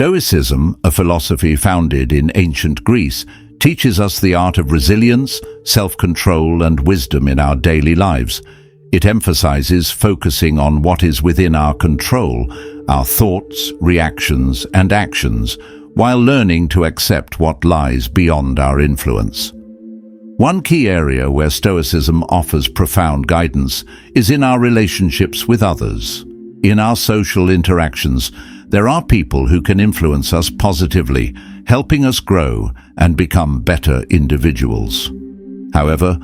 Stoicism, a philosophy founded in ancient Greece, teaches us the art of resilience, self-control, and wisdom in our daily lives. It emphasizes focusing on what is within our control, our thoughts, reactions, and actions, while learning to accept what lies beyond our influence. One key area where Stoicism offers profound guidance is in our relationships with others. In our social interactions, there are people who can influence us positively, helping us grow and become better individuals. However,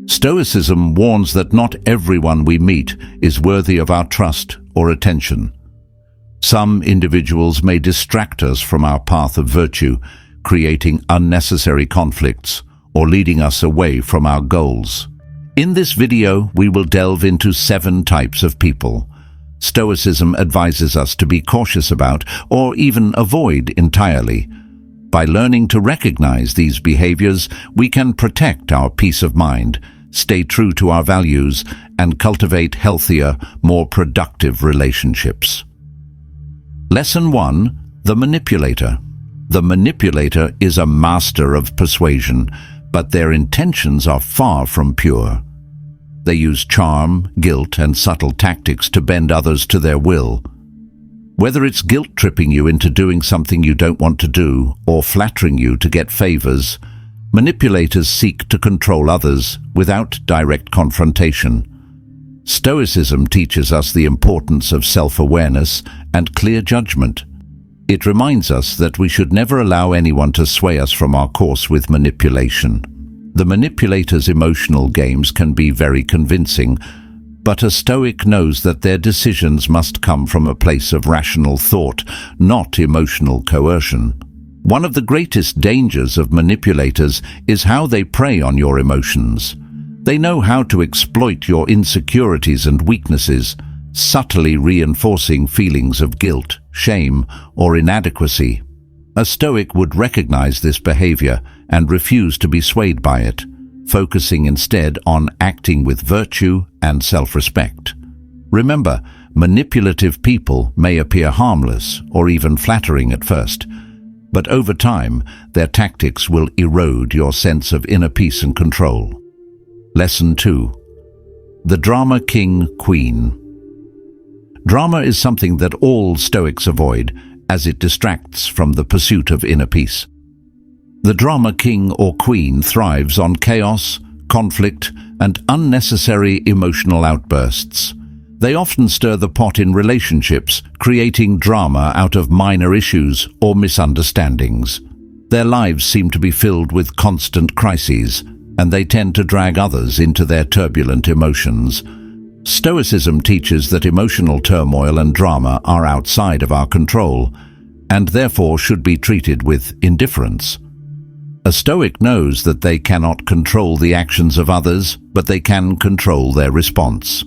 Stoicism warns that not everyone we meet is worthy of our trust or attention. Some individuals may distract us from our path of virtue, creating unnecessary conflicts or leading us away from our goals. In this video, we will delve into 7 types of people Stoicism advises us to be cautious about or even avoid entirely. By learning to recognize these behaviors, we can protect our peace of mind, stay true to our values, and cultivate healthier, more productive relationships. Lesson 1: The Manipulator. The manipulator is a master of persuasion, but their intentions are far from pure. They use charm, guilt, and subtle tactics to bend others to their will. Whether it's guilt-tripping you into doing something you don't want to do or flattering you to get favors, manipulators seek to control others without direct confrontation. Stoicism teaches us the importance of self-awareness and clear judgment. It reminds us that we should never allow anyone to sway us from our course with manipulation. The manipulator's emotional games can be very convincing, but a Stoic knows that their decisions must come from a place of rational thought, not emotional coercion. One of the greatest dangers of manipulators is how they prey on your emotions. They know how to exploit your insecurities and weaknesses, subtly reinforcing feelings of guilt, shame, or inadequacy. A Stoic would recognize this behavior and refuse to be swayed by it, focusing instead on acting with virtue and self-respect. Remember, manipulative people may appear harmless or even flattering at first, but over time, their tactics will erode your sense of inner peace and control. Lesson 2: The Drama King/Queen. Drama is something that all Stoics avoid, as it distracts from the pursuit of inner peace. The drama king or queen thrives on chaos, conflict, and unnecessary emotional outbursts. They often stir the pot in relationships, creating drama out of minor issues or misunderstandings. Their lives seem to be filled with constant crises, and they tend to drag others into their turbulent emotions. Stoicism teaches that emotional turmoil and drama are outside of our control, and therefore should be treated with indifference. A Stoic knows that they cannot control the actions of others, but they can control their response.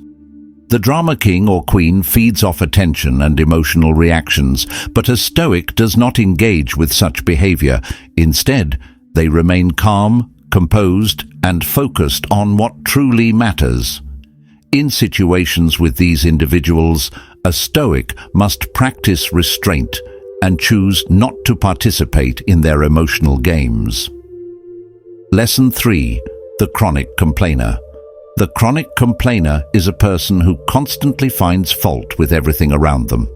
The drama king or queen feeds off attention and emotional reactions, but a Stoic does not engage with such behavior. Instead, they remain calm, composed, and focused on what truly matters. In situations with these individuals, a Stoic must practice restraint and choose not to participate in their emotional games. Lesson 3: The Chronic Complainer. The chronic complainer is a person who constantly finds fault with everything around them.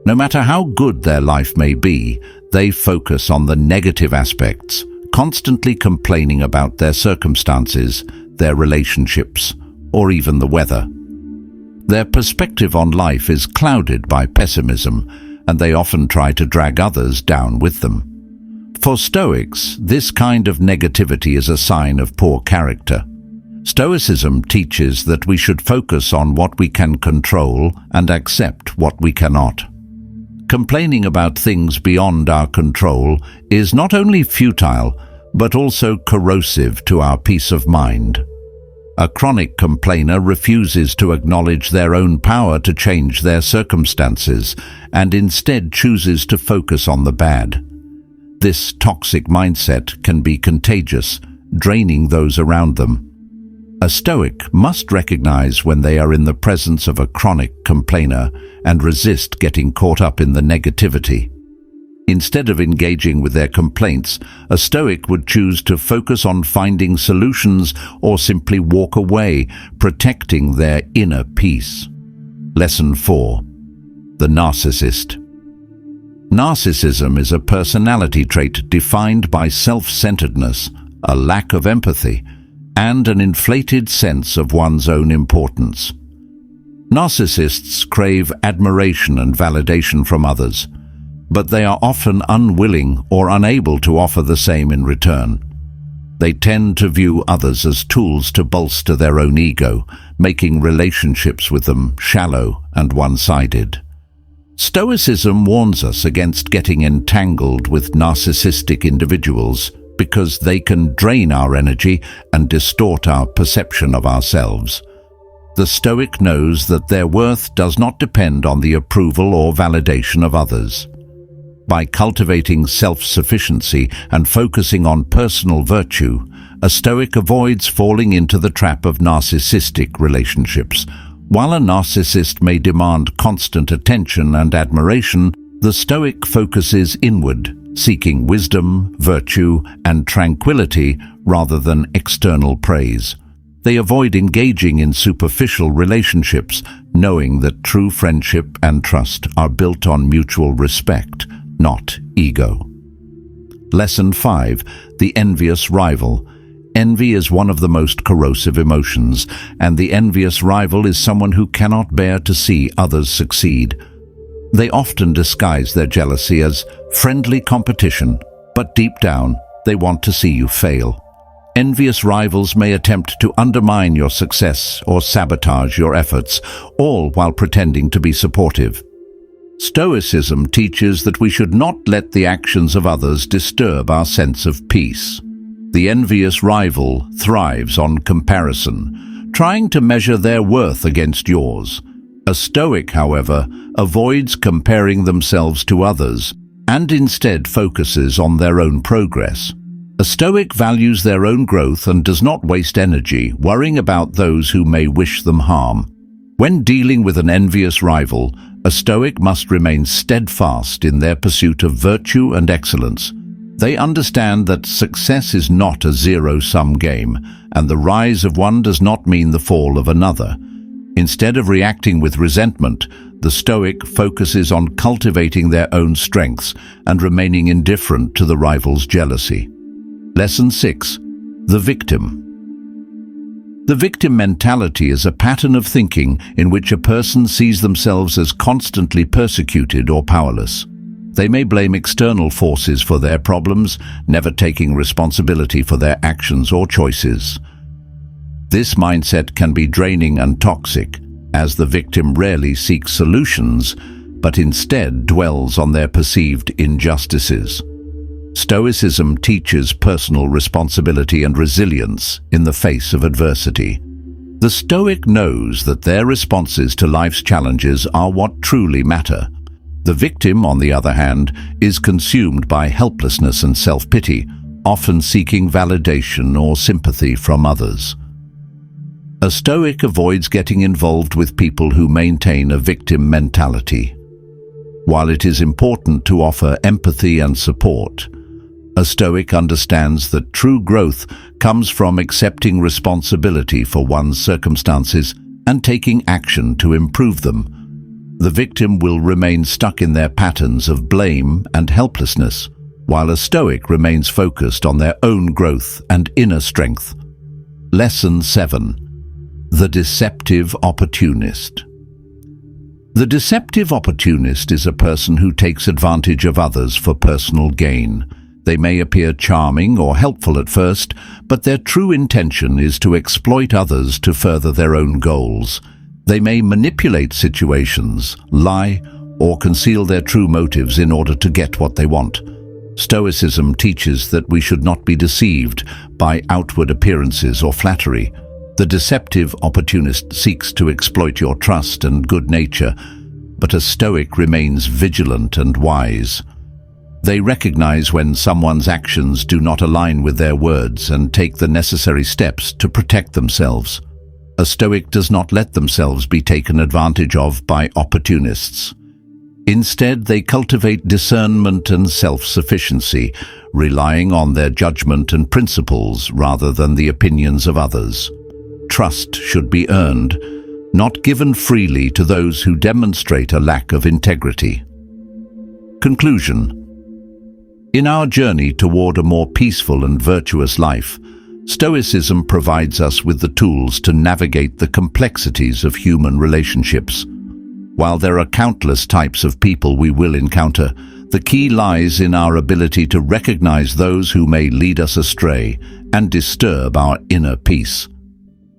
No matter how good their life may be, they focus on the negative aspects, constantly complaining about their circumstances, their relationships, or even the weather. Their perspective on life is clouded by pessimism, and they often try to drag others down with them. For Stoics, this kind of negativity is a sign of poor character. Stoicism teaches that we should focus on what we can control and accept what we cannot. Complaining about things beyond our control is not only futile, but also corrosive to our peace of mind. A chronic complainer refuses to acknowledge their own power to change their circumstances and instead chooses to focus on the bad. This toxic mindset can be contagious, draining those around them. A Stoic must recognize when they are in the presence of a chronic complainer and resist getting caught up in the negativity. Instead of engaging with their complaints, a Stoic would choose to focus on finding solutions or simply walk away, protecting their inner peace. Lesson 4. The Narcissist. Narcissism is a personality trait defined by self-centeredness, a lack of empathy, and an inflated sense of one's own importance. Narcissists crave admiration and validation from others, but they are often unwilling or unable to offer the same in return. They tend to view others as tools to bolster their own ego, making relationships with them shallow and one-sided. Stoicism warns us against getting entangled with narcissistic individuals because they can drain our energy and distort our perception of ourselves. The Stoic knows that their worth does not depend on the approval or validation of others. By cultivating self-sufficiency and focusing on personal virtue, a Stoic avoids falling into the trap of narcissistic relationships. While a narcissist may demand constant attention and admiration, the Stoic focuses inward, seeking wisdom, virtue, and tranquility rather than external praise. They avoid engaging in superficial relationships, knowing that true friendship and trust are built on mutual respect, not ego. Lesson 5. The Envious Rival. Envy is one of the most corrosive emotions, and the envious rival is someone who cannot bear to see others succeed. They often disguise their jealousy as friendly competition, but deep down, they want to see you fail. Envious rivals may attempt to undermine your success or sabotage your efforts, all while pretending to be supportive. Stoicism teaches that we should not let the actions of others disturb our sense of peace. The envious rival thrives on comparison, trying to measure their worth against yours. A Stoic, however, avoids comparing themselves to others and instead focuses on their own progress. A Stoic values their own growth and does not waste energy worrying about those who may wish them harm. When dealing with an envious rival, a Stoic must remain steadfast in their pursuit of virtue and excellence. They understand that success is not a zero-sum game, and the rise of one does not mean the fall of another. Instead of reacting with resentment, the Stoic focuses on cultivating their own strengths and remaining indifferent to the rival's jealousy. Lesson 6. The Victim. The victim mentality is a pattern of thinking in which a person sees themselves as constantly persecuted or powerless. They may blame external forces for their problems, never taking responsibility for their actions or choices. This mindset can be draining and toxic, as the victim rarely seeks solutions, but instead dwells on their perceived injustices. Stoicism teaches personal responsibility and resilience in the face of adversity. The Stoic knows that their responses to life's challenges are what truly matter. The victim, on the other hand, is consumed by helplessness and self-pity, often seeking validation or sympathy from others. A Stoic avoids getting involved with people who maintain a victim mentality. While it is important to offer empathy and support, a Stoic understands that true growth comes from accepting responsibility for one's circumstances and taking action to improve them. The victim will remain stuck in their patterns of blame and helplessness, while a Stoic remains focused on their own growth and inner strength. Lesson 7. The Deceptive Opportunist. The deceptive opportunist is a person who takes advantage of others for personal gain. They may appear charming or helpful at first, but their true intention is to exploit others to further their own goals. They may manipulate situations, lie, or conceal their true motives in order to get what they want. Stoicism teaches that we should not be deceived by outward appearances or flattery. The deceptive opportunist seeks to exploit your trust and good nature, but a Stoic remains vigilant and wise. They recognize when someone's actions do not align with their words and take the necessary steps to protect themselves. A Stoic does not let themselves be taken advantage of by opportunists. Instead, they cultivate discernment and self-sufficiency, relying on their judgment and principles rather than the opinions of others. Trust should be earned, not given freely to those who demonstrate a lack of integrity. Conclusion. In our journey toward a more peaceful and virtuous life, Stoicism provides us with the tools to navigate the complexities of human relationships. While there are countless types of people we will encounter, the key lies in our ability to recognize those who may lead us astray and disturb our inner peace.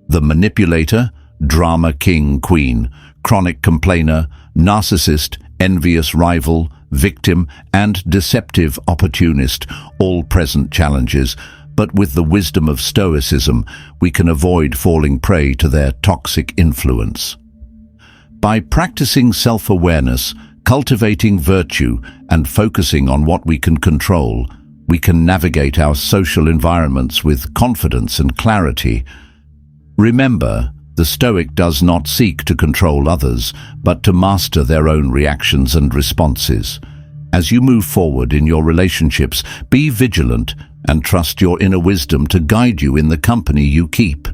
The manipulator, drama king/queen, chronic complainer, narcissist, envious rival, victim, and deceptive opportunist all present challenges, but with the wisdom of Stoicism, we can avoid falling prey to their toxic influence. By practicing self-awareness, cultivating virtue, and focusing on what we can control, we can navigate our social environments with confidence and clarity. Remember, the Stoic does not seek to control others, but to master their own reactions and responses. As you move forward in your relationships, be vigilant and trust your inner wisdom to guide you in the company you keep.